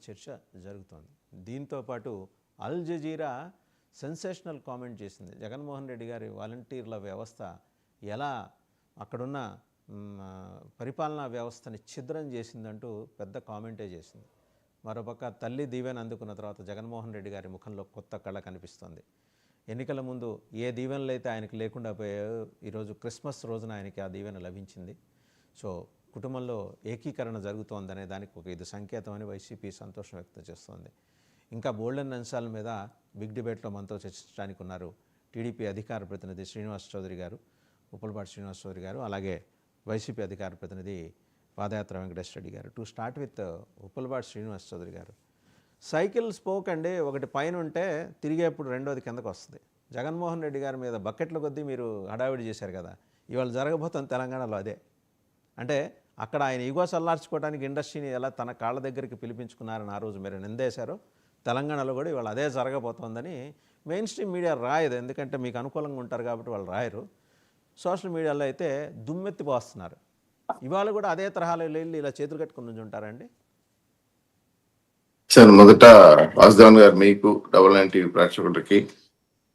చర్చ జరుగుతోంది. దీంతో పాటు అల్ జజీరా సెన్సేషనల్ కామెంట్ చేసింది. జగన్మోహన్ రెడ్డి గారి వాలంటీర్ల వ్యవస్థ ఎలా అక్కడున్న పరిపాలనా వ్యవస్థని ఛిద్రం చేసిందంటూ పెద్ద కామెంటే చేసింది. మరోపక్క తల్లి దీవెన అందుకున్న తర్వాత జగన్మోహన్ రెడ్డి గారి ముఖంలో కొత్త కళ కనిపిస్తోంది. ఎన్నికల ముందు ఏ దీవెనలు అయితే ఆయనకు లేకుండా పోయాయో ఈరోజు క్రిస్మస్ రోజున ఆయనకి ఆ దీవెన లభించింది. సో కుటుంబంలో ఏకీకరణ జరుగుతోందనే దానికి ఒక ఇది సంకేతం అని వైసీపీ సంతోషం వ్యక్తం చేస్తోంది. ఇంకా బోల్డెన్ అంశాల మీద బిగ్ డిబేట్లో మనతో చర్చించడానికి ఉన్నారు టీడీపీ అధికార ప్రతినిధి శ్రీనివాస్ చౌదరి గారు, ఉప్పలపాటి శ్రీనివాస్ చౌదరి గారు, అలాగే వైసీపీ అధికార ప్రతినిధి పాదయాత్ర Venkateswara Reddy garu. To start with Uppalapati Srinivas Chowdary garu, cycle spoke అండి, ఒకటి పైన ఉంటే తిరిగేప్పుడు రెండోది కిందకు వస్తుంది. జగన్మోహన్ రెడ్డి గారి మీద బకెట్ల కొద్దీ మీరు హడావిడి చేశారు కదా, ఇవాళ జరగబోతున్న తెలంగాణలో అదే. అంటే అక్కడ ఆయన ఈగో చల్లార్చుకోవడానికి ఇండస్ట్రీని ఎలా తన కాళ్ళ దగ్గరికి పిలిపించుకున్నారని ఆ రోజు మీరు నిందేశారో, తెలంగాణలో కూడా ఇవాళ అదే జరగబోతోందని మెయిన్ స్ట్రీమ్ మీడియా రాయదు, ఎందుకంటే మీకు అనుకూలంగా ఉంటారు కాబట్టి వాళ్ళు రాయరు. సోషల్ మీడియాలో అయితే దుమ్మెత్తి పోస్తున్నారు. ఇవాళ కూడా అదే తరహాలో వెళ్ళి ఇలా చేతులు కట్టుకుని నుంచి ఉంటారండి. సార్, మొదట వాసుదేవన్ గారు, మీకు డబుల్ 9 టీవీ ప్రేక్షకులకి,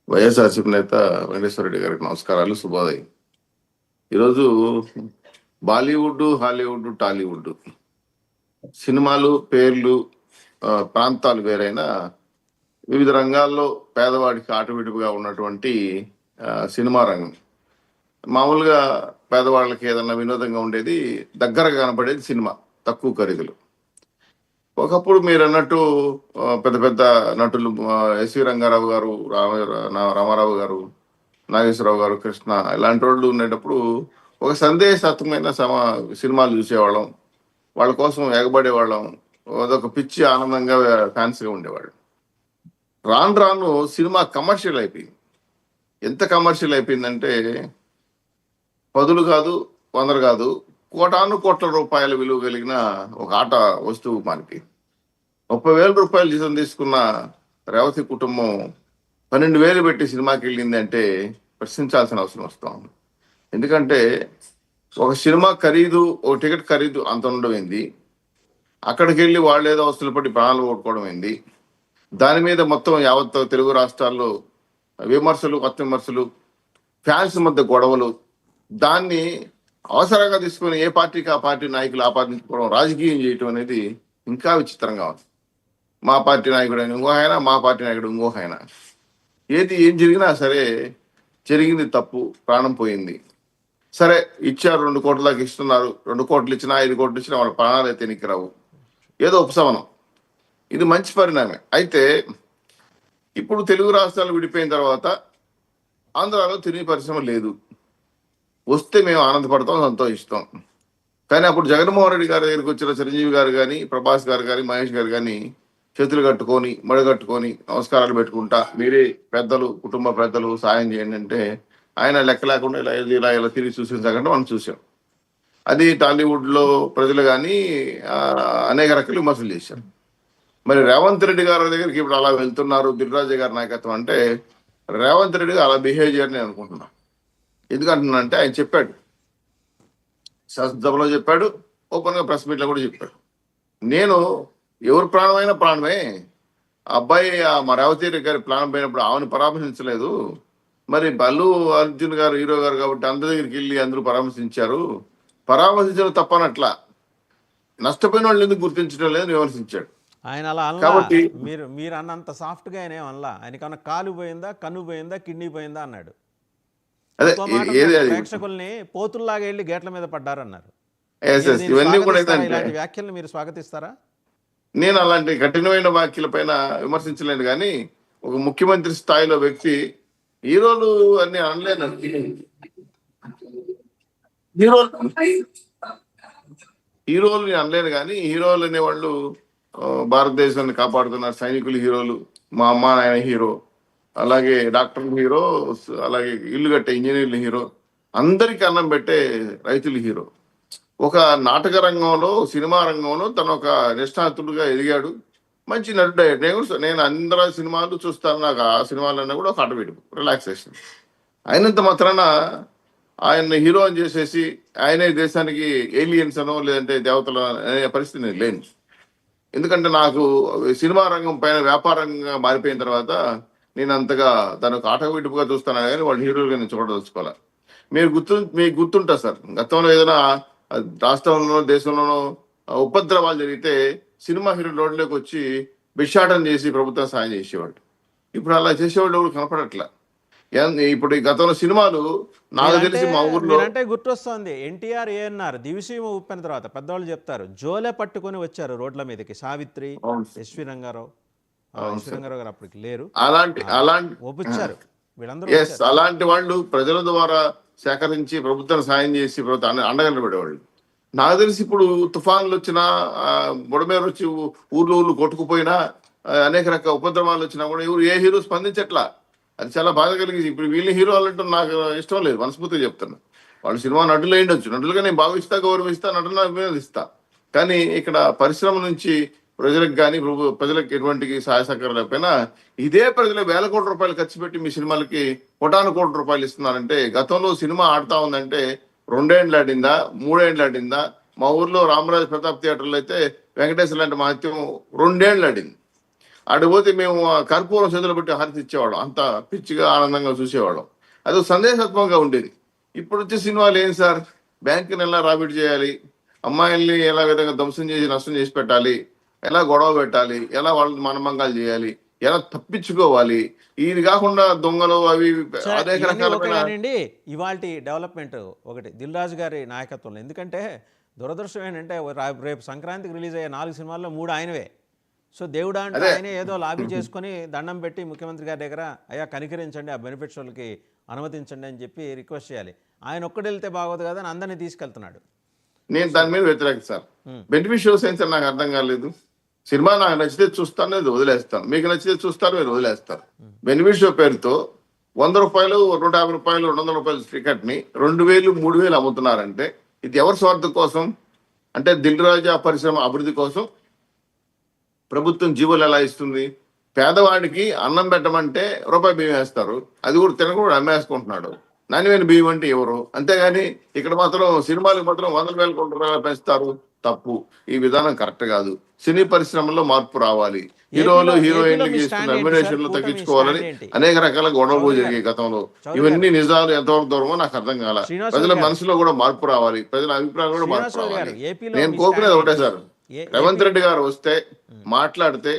వైఎస్ఆర్సీపీ నేత వెంకటేశ్వర రెడ్డి గారికి నమస్కారాలు, శుభోదయం. ఈరోజు బాలీవుడ్, హాలీవుడ్, టాలీవుడ్ సినిమాలు పేర్లు ప్రాంతాలు వేరైనా వివిధ రంగాల్లో పేదవాడికి ఆటవిడుపుగా ఉన్నటువంటి సినిమా రంగం. మామూలుగా పేదవాళ్ళకి ఏదన్నా వినోదంగా ఉండేది, దగ్గరగా కనపడేది సినిమా, తక్కువ ఖరీదులు. ఒకప్పుడు మీరు అన్నట్టు పెద్ద పెద్ద నటులు ఎస్వి రంగారావు గారు, రామారావు గారు, నాగేశ్వరరావు గారు, కృష్ణ ఇలాంటి వాళ్ళు ఉండేటప్పుడు ఒక సందేశాత్మకమైన సినిమాలు చూసేవాళ్ళం, వాళ్ళ కోసం ఎగబడేవాళ్ళం, అదొక పిచ్చి ఆనందంగా ఫ్యాన్స్గా ఉండేవాళ్ళు. రాను రాను సినిమా కమర్షియల్ అయిపోయింది. ఎంత కమర్షియల్ అయిపోయిందంటే పదులు కాదు, వందలు కాదు, కోటాను కోట్ల రూపాయల విలువ కలిగిన ఒక ఆట వస్తువు మనకి. 30,000 రూపాయలు జీతం తీసుకున్న రేవతి కుటుంబం 12,000 పెట్టి సినిమాకి వెళ్ళింది అంటే ప్రశ్నించాల్సిన అవసరం వస్తాం. ఎందుకంటే ఒక సినిమా ఖరీదు, ఒక టికెట్ ఖరీదు అంత ఉండడం ఏంది, అక్కడికి వెళ్ళి వాళ్ళు ఏదో వస్తువులు పట్టి ప్రాణాలు కొట్టుకోవడం ఏంది, దాని మీద మొత్తం యావత్ తెలుగు రాష్ట్రాల్లో విమర్శలు, కొత్త విమర్శలు, ఫ్యాన్స్ మధ్య గొడవలు, దాన్ని అవసరంగా తీసుకుని ఏ పార్టీకి ఆ పార్టీ నాయకులు ఆపాదించుకోవడం, రాజకీయం చేయటం అనేది ఇంకా విచిత్రంగా ఉంది. మా పార్టీ నాయకుడు అయినా ఇంకో ఆయన, మా పార్టీ నాయకుడు ఇంకో ఆయన, ఏం జరిగినా సరే జరిగింది తప్పు, ప్రాణం పోయింది. సరే ఇచ్చారు, 2 కోట్ల దాకా ఇస్తున్నారు, 2 కోట్లు ఇచ్చినా 5 కోట్లు ఇచ్చినా వాళ్ళ ప్రాణాలు అయితే ఎన్నికరావు, ఏదో ఉపశమనం. ఇది మంచి పరిణామే. అయితే ఇప్పుడు తెలుగు రాష్ట్రాలు విడిపోయిన తర్వాత ఆంధ్రాలో తిరిగి పరిశ్రమ లేదు, వస్తే మేము ఆనందపడతాం, సంతోషిస్తాం. కానీ అప్పుడు జగన్మోహన్ రెడ్డి గారి దగ్గరికి వచ్చిన చిరంజీవి గారు కానీ, ప్రభాస్ గారు కానీ, మహేష్ గారు కానీ చేతులు కట్టుకొని మడగట్టుకొని నమస్కారాలు పెట్టుకుంటా, మీరే పెద్దలు, కుటుంబ పెద్దలు, సాయం చేయండి అంటే ఆయన లెక్క లేకుండా ఇలా తిరిగి చూసించకంటే మనం చూసాం. అది టాలీవుడ్లో ప్రజలు కానీ అనేక రకాల విమర్శలు చేశారు. మరి రేవంత్ రెడ్డి గారి దగ్గరికి ఇప్పుడు అలా వెళ్తున్నారు దిల్రాజు గారి నాయకత్వం అంటే, రేవంత్ రెడ్డి గారు అలా బిహేవ్ చేయని నేను అనుకుంటున్నాను. ఎందుకంటున్నానంటే ఆయన చెప్పాడు, శాసనసభలో చెప్పాడు, ఓపెన్గా ప్రెస్ మీట్లో కూడా చెప్పాడు, నేను ఎవరి ప్రాణమైనా ప్రాణమే, అబ్బాయి మా రేవతి రెడ్డి గారి ప్రాణం పోయినప్పుడు ఆమెను పరామర్శించలేదు, మరి బల్లు అర్జున్ గారు హీరో గారు కాబట్టి అందరి దగ్గరికి వెళ్ళి అందరూ పరామర్శించడం తప్పనట్లా, నష్టపోయిన వాళ్ళు ఎందుకు గుర్తించడం లేదని విమర్శించాడు. ఆయన అలా కాబట్టి మీరు అన్నంత సాఫ్ట్గా ఆయన ఏమనలా, ఆయనకన్నా కాలు పోయిందా, కన్ను పోయిందా, కిడ్నీ పోయిందా అన్నాడు. ప్రేక్షకుల్ని పోతుల్లాగా వెళ్ళి గేట్ల మీద పడ్డారన్నారు. ఇవన్నీ కూడా ఇలాంటి వ్యాఖ్యలు మీరు స్వాగతిస్తారా? నేను అలాంటి కఠినమైన వ్యాఖ్యల పైన విమర్శించలేను, కానీ ఒక ముఖ్యమంత్రి స్థాయిలో వ్యక్తి హీరోలు అన్ని అనలేను. హీరోలు నేను అనలేను, కానీ హీరోలు అనేవాళ్ళు భారతదేశాన్ని కాపాడుతున్నారు. సైనికులు హీరోలు, మా అమ్మ నాయన హీరో, అలాగే డాక్టర్లు హీరో, అలాగే ఇల్లు కట్టే ఇంజనీర్లు హీరో, అందరికీ అన్నం పెట్టే రైతులు హీరో. ఒక నాటక రంగంలో, సినిమా రంగంలో తను ఒక నిష్ణాతుడుగా ఎదిగాడు, మంచి నటుడు అయ్యాడు. నేను అందరూ సినిమాలు చూస్తాను, నాకు ఆ సినిమాలన్నా కూడా ఒక ఆటోమేటిక్ రిలాక్సేషన్. అయినంత మాత్రాన ఆయన హీరో అని చేసేసి ఆయనే దేశానికి ఏలియన్స్ అనో లేదంటే దేవతలు అనే పరిస్థితి నేను లేను. ఎందుకంటే నాకు సినిమా రంగం పైన వ్యాపారంగా మారిపోయిన తర్వాత నేను అంతగా తనకు ఆటవిడుపుగా చూస్తాను కానీ వాళ్ళు హీరోలుగా నేను చూడదలుచుకోవాలి. మీకు గుర్తుంటుంది సార్, గతంలో ఏదైనా రాష్ట్రంలోనో దేశంలోనో ఉపద్రవాలు జరిగితే సినిమా హీరో రోడ్లోకి వచ్చి భిక్షాటన చేసి ప్రభుత్వం సాయం చేసేవాడు. ఇప్పుడు అలా చేసేవాళ్ళు ఎవరు కనపడట్లా. ఇప్పుడు ఈ గతంలో సినిమాలు నాకు తెలిసి మా ఊర్లో మీరంటే గుర్తొస్తోంది ఎన్టీఆర్ ఏఎన్ఆర్ దివిసీమ ఉప్పిన తర్వాత పెద్దవాళ్ళు చెప్తారు జోలే పట్టుకొని వచ్చారు రోడ్ల మీదకి. సావిత్రి, ఎస్వి రంగారావు, ఎస్వి రంగారావు గారు అప్పటికి లేరు, అలాంటి ఒప్పించారు వీళ్ళందరూ. అలాంటి వాళ్ళు ప్రజల ద్వారా సేకరించి ప్రభుత్వాన్ని సాయం చేసి ప్రభుత్వాన్ని అండగా నిలబడేవాళ్ళు. నాకు తెలిసి ఇప్పుడు తుఫాన్లు వచ్చినా బుడమేరు వచ్చి ఊర్లు కొట్టుకుపోయినా అనేక రకాల ఉపద్రవాలు వచ్చినా కూడా ఏ హీరో స్పందించట్లా. అది చాలా బాధ కలిగింది. ఇప్పుడు వీళ్ళ హీరోలు అంటూ నాకు ఇష్టం లేదు, మనస్ఫూర్తిగా చెప్తాను. వాళ్ళు సినిమా నటులు అయ్యుండొచ్చు, నటులుగా నేను భావిస్తా, గౌరవిస్తా, నటులను అభినందిస్తా. కానీ ఇక్కడ పరిశ్రమ నుంచి ప్రజలకు కానీ ప్రజలకు ఎటువంటి సహాయ సహకారం లేకపోయినా ఇదే ప్రజలు వేల కోట్ల రూపాయలు ఖర్చు పెట్టి మీ సినిమాలకి 1,00,00,000 కోట్ల రూపాయలు ఇస్తున్నారంటే, గతంలో సినిమా ఆడుతా ఉందంటే 2 ఏళ్ళు ఆడిందా 3 ఏళ్ళు ఆడిందా? మా ఊర్లో రామరాజు ప్రతాప్ థియేటర్లో అయితే వెంకటేశ్వర లాంటి మహత్యం 2 ఏళ్ళు ఆడింది. ఆడిపోతే మేము కర్పూరం చేతులు పెట్టి హారతి ఇచ్చేవాళ్ళం, అంత పిచ్చిగా ఆనందంగా చూసేవాళ్ళం. అది సందేశాత్మకంగా ఉండేది. ఇప్పుడు వచ్చే సినిమాలు ఏం సార్, బ్యాంకుని ఎలా రాబిట్ చేయాలి, అమ్మాయిల్ని ఎలా విధంగా ధ్వంసం చేసి నష్టం చేసి పెట్టాలి, ఎలా గొడవ పెట్టాలి, ఎలా వాళ్ళని మనమంగాలు చేయాలి, ఎలా తప్పించుకోవాలి, ఇది కాకుండా దొంగలు అవి అనేక రకాలైన ఇవాల్టి డెవలప్మెంట్ ఒకటి దిల్ రాజు గారి నాయకత్వంలో. ఎందుకంటే దురదృష్టం ఏంటంటే రేపు సంక్రాంతికి రిలీజ్ అయ్యే 4 సినిమాల్లో 3 ఆయనవే. సో దేవుడా అంటే ఆయనే ఏదో లాబీ చేసుకుని దండం పెట్టి ముఖ్యమంత్రి గారి దగ్గర అయ్యా కనికరించండి, ఆ బెనిఫిట్స్ వాళ్ళకి అనుమతించండి అని చెప్పి రిక్వెస్ట్ చేయాలి. ఆయన ఒక్కడు వెళ్తే బాగోదు కదా అని అందరినీ తీసుకెళ్తున్నాడు. నేను దాని మీద వ్యతిరేక సార్. బెనిఫిషియల్ సైన్స్ నాకు అర్థం కాలేదు. సినిమా నాకు నచ్చితే చూస్తాను, నేను వదిలేస్తాను. మీకు నచ్చితే చూస్తారు, మీరు వదిలేస్తారు. బెనిఫిషియల్ పేరుతో 100 రూపాయలు, 150 రూపాయలు, 200 రూపాయల టికెట్ ని 2,000, 3,000 అమ్ముతున్నారంటే ఇది ఎవరి స్వార్థం కోసం? అంటే దిల్ రాజా పరిశ్రమ అభివృద్ధి కోసం ప్రభుత్వం జీవోలు ఎలా ఇస్తుంది? పేదవాడికి అన్నం పెట్టమంటే రూపాయి బియ్యం వేస్తారు, అది కూడా తినకుండా అమ్మేసుకుంటున్నాడు. నాణ్యమైన బియ్యం అంటే ఎవరు? అంతేగాని ఇక్కడ మాత్రం సినిమాలకు మాత్రం 100,000 కోట్ల రూపాయలు పెంచుతారు. తప్పు. ఈ విధానం కరెక్ట్ కాదు. సినీ పరిశ్రమలో మార్పు రావాలి. హీరోలు హీరోయిన్లు చేస్తున్న రెమ్యునరేషన్లు తగ్గించుకోవాలని అనేక రకాల గొడవలు జరిగాయి గతంలో. ఇవన్నీ నిజాలు ఎంతవరకు దూరమో నాకు అర్థం కాల. ప్రజల మనసులో కూడా మార్పు రావాలి, ప్రజల అభిప్రాయం కూడా మార్పు రావాలి. నేను కోరుకునేది ఒకటే సార్, రేవంత్ రెడ్డి గారు వస్తే మాట్లాడితే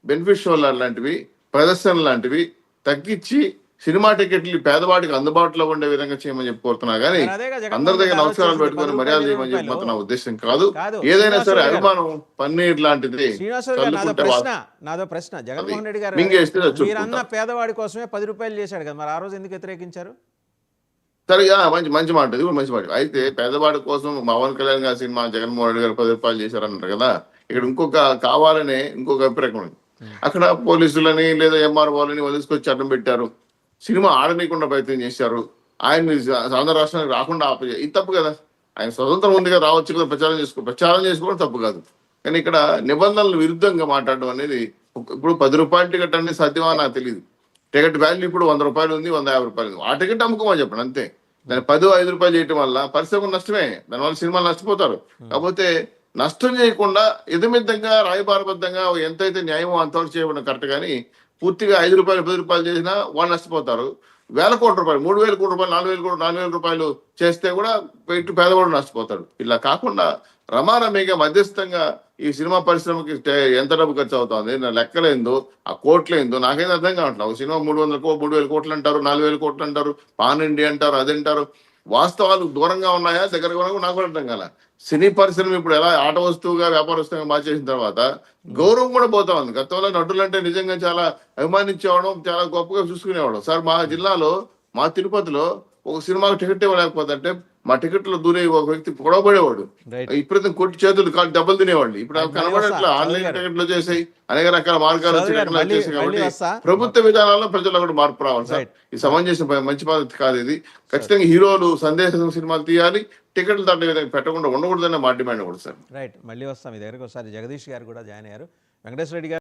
బెనిఫిట్ షోలు లాంటివి, ప్రదర్శనలు లాంటివి తగ్గించి సినిమా టికెట్లు పేదవాడికి అందుబాటులో ఉండే విధంగా చేయమని చెప్పి కోరుతున్నా. కానీ అందరి దగ్గర నమస్కారాలు పెట్టుకుని మర్యాద చేయమని చెప్పి నా ఉద్దేశం కాదు. ఏదైనా సరే అభిమానం పన్నీర్ లాంటిది. నాదో ప్రశ్న, జగన్మోహన్ రెడ్డి గారు మీరన్న పేదవాడి కోసమే 10 రూపాయలు చేశాడు కదా, మరి ఆ రోజు ఎందుకు వ్యతిరేకించారు? సరిగా మంచి మాట, ఇది కూడా మంచి మాట. అయితే పేదవాడి కోసం పవన్ కళ్యాణ్ గారి సినిమా జగన్మోహన్ రెడ్డి గారు 10 రూపాయలు చేశారన్నారు కదా. ఇక్కడ కావాలనే ఇంకొక అభిప్రాయం ఉంది. అక్కడ పోలీసులని లేదా ఎంఆర్ఓలని వదిలిసుకొచ్చి అడ్డం పెట్టారు, సినిమా ఆడనీయకుండా ప్రయత్నం చేశారు, ఆయన ఆంధ్ర రాష్ట్రానికి రాకుండా ఆపేయారు. ఇది తప్పు కదా. ఆయన స్వతంత్రం ఉంది కదా, రావచ్చు కదా, ప్రచారం చేసుకోవడం తప్పు కాదు. కానీ ఇక్కడ నిబంధనలు విరుద్ధంగా మాట్లాడడం అనేది, ఇప్పుడు 10 రూపాయల టికెట్ అనేది సాధ్యమా నాకు తెలియదు. టికెట్ వాల్యూ ఇప్పుడు 100 రూపాయలు ఉంది, 150 రూపాయలు ఉంది. ఆ టికెట్ అమ్ముకోమని చెప్పండి అంతే. దాన్ని 10, 5 రూపాయలు చేయటం వల్ల పరిశ్రమ నష్టమే, దానివల్ల సినిమాలు నష్టపోతారు. కాకపోతే నష్టం చేయకుండా ఎదుమిద్దంగా రాయబారబద్ధంగా ఎంతైతే న్యాయమో అంతవరకు చేయడం కరెక్ట్. కానీ పూర్తిగా 5 రూపాయలు 10 రూపాయలు చేసినా వాళ్ళు నష్టపోతారు. 1,000 కోట్ల రూపాయలు, 3,000 కోట్ల రూపాయలు, 4,000 రూపాయలు చేస్తే కూడా ఇటు పేదవాడు నష్టపోతాడు. ఇలా కాకుండా రమారమిగా మధ్యస్థంగా ఈ సినిమా పరిశ్రమకి ఎంత డబ్బు ఖర్చు అవుతుంది, నా లెక్కలేందో ఆ కోట్లేందో నాకైతే అర్థం కావట్లేదు. ఒక సినిమా 3,000 కోట్లు అంటారు, 4,000 కోట్లు అంటారు, పాన్ ఇండియా అంటారు, అదంటారు. వాస్తవాలు దూరంగా ఉన్నాయా దగ్గరగా ఉన్నాయా నాకు అర్థం కాల. సినీ పరిశ్రమ ఇప్పుడు ఎలా ఆట వస్తువుగా వ్యాపార వస్తువుగా మార్చేసిన తర్వాత గౌరవం కూడా పోతా ఉంది. గతంలో నటులు అంటే నిజంగా చాలా అభిమానించేవాడు, చాలా గొప్పగా చూసుకునేవాడు. సార్ మా జిల్లాలో, మా తిరుపతిలో ఒక సినిమాకి టికెట్ ఇవ్వలేకపోతే అంటే మా టికెట్లో దూరే ఒక వ్యక్తి గొడవపడేవాడు. ఇప్పుడు కొట్టి చేతులు కాళ్ళు దెబ్బలు తినేవాళ్ళు. ఇప్పుడు కనబడట్లా, ఆన్లైన్ టికెట్లు వచ్చేసాయి, అనేక రకాల మార్గాలు వచ్చేసాయి. కాబట్టి ప్రభుత్వ విధానాల్లో ప్రజల్లో కూడా మార్పు రావాలి సార్. ఈ సమంజసం మంచి పద్ధతి కాదు ఇది. ఖచ్చితంగా హీరోలు సందేశం సినిమాలు తీయాలి, టికెట్లు తట్టే విధంగా పెట్టకుండా ఉండకూడదనే మా డిమాండ్ కూడా సార్. రైట్, మళ్ళీ వస్తాం మీ దగ్గరకు. ఒకసారి జగదీష్ గారు కూడా జాయిన్ అయ్యారు. వెంకటేశ్వర రెడ్డి గారు